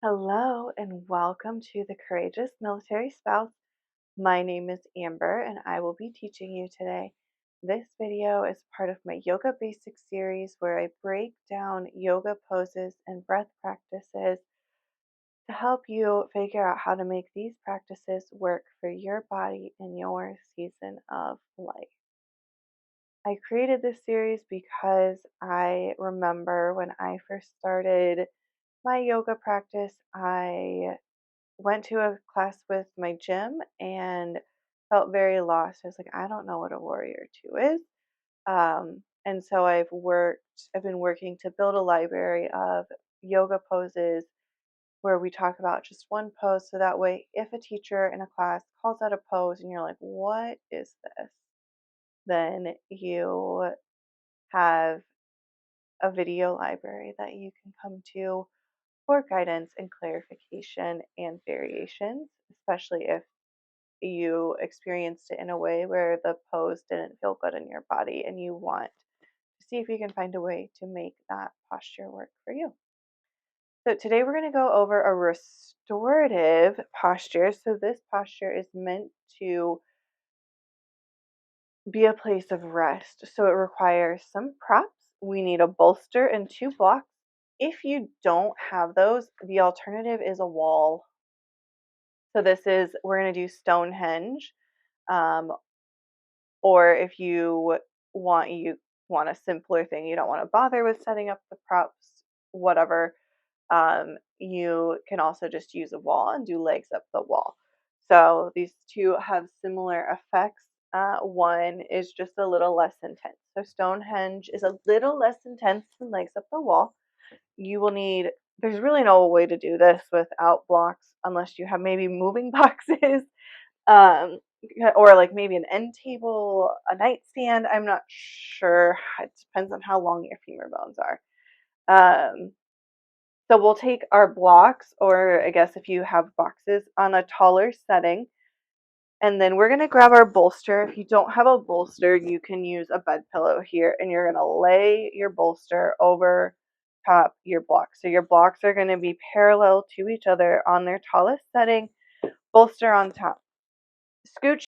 Hello and welcome to the Courageous Military Spouse. My name is Amber and I will be teaching you today. This video is part of my Yoga Basics series where I break down yoga poses and breath practices to help you figure out how to make these practices work for your body in your season of life. I created this series because I remember when I first started my yoga practice, I went to a class with my gym and felt very lost. I was like, I don't know what a warrior two is. And so I've been working to build a library of yoga poses where we talk about just one pose. So that way, if a teacher in a class calls out a pose and you're like, what is this? Then you have a video library that you can come to for guidance and clarification and variations, especially if you experienced it in a way where the pose didn't feel good in your body and you want to see if you can find a way to make that posture work for you. So today we're going to go over a restorative posture. So this posture is meant to be a place of rest. So it requires some props. We need a bolster and 2 blocks. If you don't have those, the alternative is a wall. So we're going to do Stonehenge. Um, or if you want a simpler thing, you don't want to bother with setting up the props, whatever, you can also just use a wall and do legs up the wall. So these two have similar effects. One is just a little less intense. So Stonehenge is a little less intense than legs up the wall. There's really no way to do this without blocks unless you have maybe moving boxes, um, or like maybe an end table, a nightstand. I'm not sure. It depends on how long your femur bones are. So we'll take our blocks, or I guess if you have boxes, on a taller setting. And then we're going to grab our bolster. If you don't have a bolster, you can use a bed pillow here. And you're going to lay your bolster over top your blocks. So your blocks are going to be parallel to each other on their tallest setting, bolster on top. Scooch